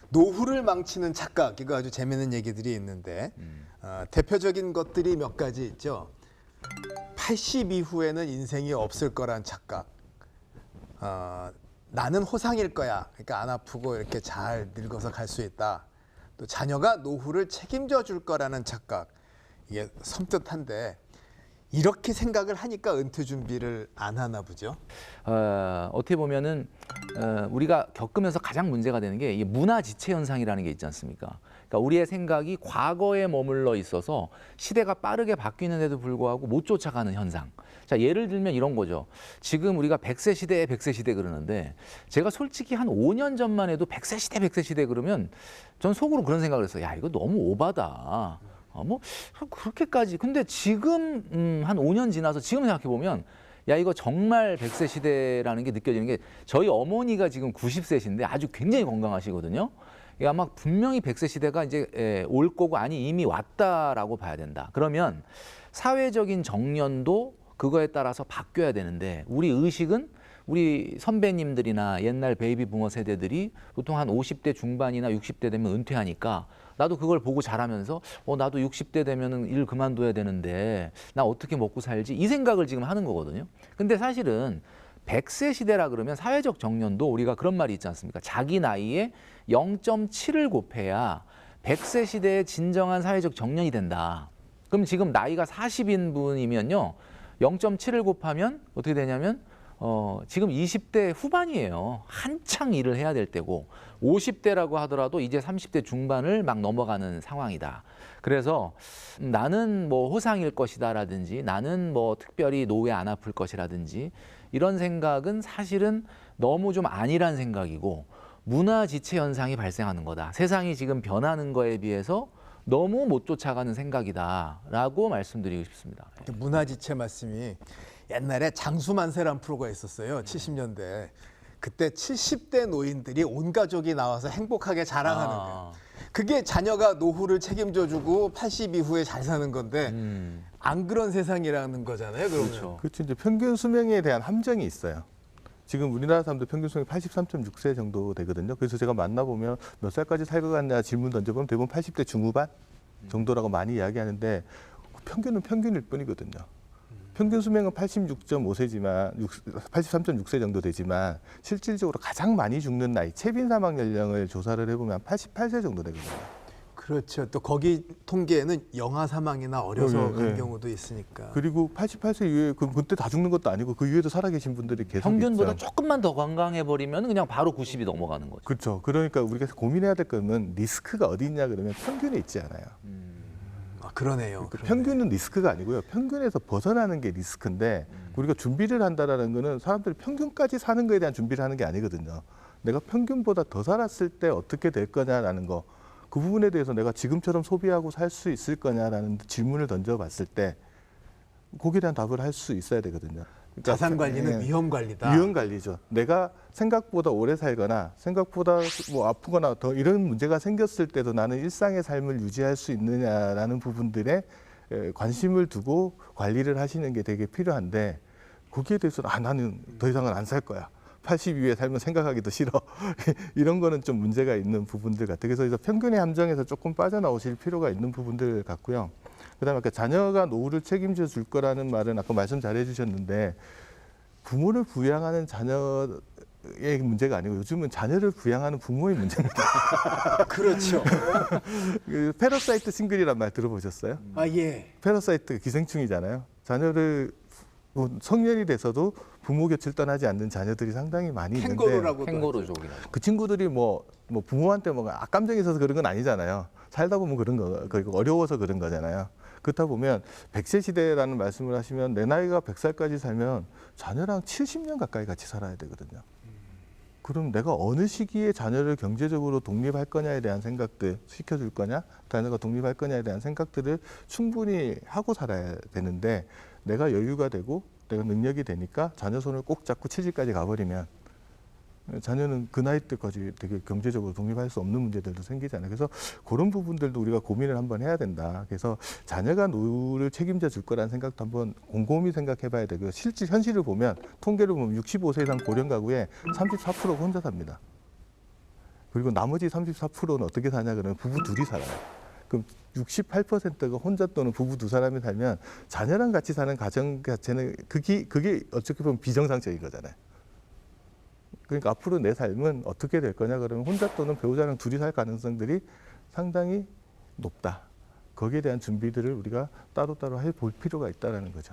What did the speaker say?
노후를 망치는 착각, 이거 아주 재미있는 얘기들이 있는데 대표적인 것들이 몇 가지 있죠. 80 이후에는 인생이 없을 거란 착각. 나는 호상일 거야. 그러니까 안 아프고 이렇게 잘 늙어서 갈 수 있다. 또 자녀가 노후를 책임져 줄 거라는 착각. 이게 섬뜩한데 이렇게 생각을 하니까 은퇴 준비를 안 하나 보죠. 어떻게 보면은 우리가 겪으면서 가장 문제가 되는 게 이 문화 지체 현상이라는 게 있지 않습니까? 그러니까 우리의 생각이 과거에 머물러 있어서 시대가 빠르게 바뀌는데도 불구하고 못 쫓아가는 현상. 자, 예를 들면 이런 거죠. 지금 우리가 100세 시대에 100세 시대 그러는데 제가 솔직히 한 5년 전만 해도 100세 시대 100세 시대 그러면 전 속으로 그런 생각을 했어요. 야, 이거 너무 오바다. 뭐 그렇게까지. 근데 지금 한 5년 지나서 지금 생각해 보면 야, 이거 정말 100세 시대라는 게 느껴지는 게 저희 어머니가 지금 90세신데 아주 굉장히 건강하시거든요. 이게 아마 분명히 100세 시대가 이제 올 거고 아니 이미 왔다라고 봐야 된다. 그러면 사회적인 정년도 그거에 따라서 바뀌어야 되는데 우리 의식은 우리 선배님들이나 옛날 베이비 부머 세대들이 보통 한 50대 중반이나 60대 되면 은퇴하니까 나도 그걸 보고 자라면서 나도 60대 되면은 일 그만둬야 되는데 나 어떻게 먹고 살지? 이 생각을 지금 하는 거거든요. 근데 사실은 100세 시대라 그러면 사회적 정년도 우리가 그런 말이 있지 않습니까? 자기 나이에 0.7을 곱해야 100세 시대의 진정한 사회적 정년이 된다. 그럼 지금 나이가 40인 분이면요. 0.7을 곱하면 어떻게 되냐면 지금 20대 후반이에요. 한창 일을 해야 될 때고 50대라고 하더라도 이제 30대 중반을 막 넘어가는 상황이다. 그래서 나는 뭐 호상일 것이다라든지 나는 뭐 특별히 노후에 안 아플 것이라든지 이런 생각은 사실은 너무 좀 아니란 생각이고 문화 지체 현상이 발생하는 거다. 세상이 지금 변하는 거에 비해서 너무 못 쫓아가는 생각이다라고 말씀드리고 싶습니다. 문화지체 말씀이 옛날에 장수만세란 프로가 있었어요. 70년대. 그때 70대 노인들이 온 가족이 나와서 행복하게 자랑하는 거예요. 그게 자녀가 노후를 책임져주고 80 이후에 잘 사는 건데 안 그런 세상이라는 거잖아요. 그러면. 그렇죠. 그렇죠. 이제 평균 수명에 대한 함정이 있어요. 지금 우리나라 사람들 평균 수명이 83.6세 정도 되거든요. 그래서 제가 만나보면 몇 살까지 살 것 같냐 질문 던져보면 대부분 80대 중후반 정도라고 많이 이야기하는데 평균은 평균일 뿐이거든요. 평균 수명은 86.5세지만 83.6세 정도 되지만 실질적으로 가장 많이 죽는 나이 체빈 사망 연령을 조사를 해보면 88세 정도 되거든요. 그렇죠. 또 거기 통계에는 영아 사망이나 어려서 간 네. 경우도 있으니까. 그리고 88세 이후에 그때 다 죽는 것도 아니고 그 이후에도 살아계신 분들이 계속 평균보다 있죠. 조금만 더 건강해 버리면 그냥 바로 90이 넘어가는 거죠. 그렇죠. 그러니까 우리가 고민해야 될 거는 리스크가 어디 있냐 그러면 평균에 있지 않아요. 그러네요. 그러니까 평균은 리스크가 아니고요. 평균에서 벗어나는 게 리스크인데 우리가 준비를 한다라는 거는 사람들이 평균까지 사는 거에 대한 준비를 하는 게 아니거든요. 내가 평균보다 더 살았을 때 어떻게 될 거냐라는 거. 그 부분에 대해서 내가 지금처럼 소비하고 살 수 있을 거냐라는 질문을 던져봤을 때 거기에 대한 답을 할 수 있어야 되거든요. 그러니까 자산 관리는 위험 관리다. 위험 관리죠. 내가 생각보다 오래 살거나 생각보다 뭐 아프거나 더 이런 문제가 생겼을 때도 나는 일상의 삶을 유지할 수 있느냐라는 부분들에 관심을 두고 관리를 하시는 게 되게 필요한데 거기에 대해서는 나는 더 이상은 안 살 거야. 80 이후에 살면 생각하기도 싫어. 이런 거는 좀 문제가 있는 부분들 같아요. 그래서 평균의 함정에서 조금 빠져나오실 필요가 있는 부분들 같고요. 그다음에 아까 자녀가 노후를 책임져 줄 거라는 말은 아까 말씀 잘 해주셨는데 부모를 부양하는 자녀의 문제가 아니고 요즘은 자녀를 부양하는 부모의 문제입니다. 그렇죠. 그 패러사이트 싱글이란 말 들어보셨어요? 아 예. 패러사이트가 기생충이잖아요. 자녀를 성년이 돼서도 부모 곁을 떠나지 않는 자녀들이 상당히 많이 있는데 캥거루라고. 캥거루족이라고. 그 친구들이 뭐 부모한테 뭐 악감정이 있어서 그런 건 아니잖아요. 살다 보면 그런 거, 그리고 어려워서 그런 거잖아요. 그렇다 보면 100세 시대라는 말씀을 하시면 내 나이가 100살까지 살면 자녀랑 70년 가까이 같이 살아야 되거든요. 그럼 내가 어느 시기에 자녀를 경제적으로 독립할 거냐에 대한 생각들, 시켜줄 거냐, 자녀가 독립할 거냐에 대한 생각들을 충분히 하고 살아야 되는데 내가 여유가 되고 내가 능력이 되니까 자녀 손을 꼭 잡고 70까지 가버리면 자녀는 그 나이 때까지 되게 경제적으로 독립할 수 없는 문제들도 생기잖아요. 그래서 그런 부분들도 우리가 고민을 한번 해야 된다. 그래서 자녀가 노후를 책임져 줄 거라는 생각도 한번 곰곰이 생각해 봐야 되고요. 실제 현실을 보면 통계를 보면 65세 이상 고령 가구에 34%가 혼자 삽니다. 그리고 나머지 34%는 어떻게 사냐 그러면 부부 둘이 살아요. 그럼 68%가 혼자 또는 부부 두 사람이 살면 자녀랑 같이 사는 가정 자체는 그게 어떻게 보면 비정상적인 거잖아요. 그러니까 앞으로 내 삶은 어떻게 될 거냐 그러면 혼자 또는 배우자랑 둘이 살 가능성들이 상당히 높다. 거기에 대한 준비들을 우리가 따로따로 해볼 필요가 있다는 거죠.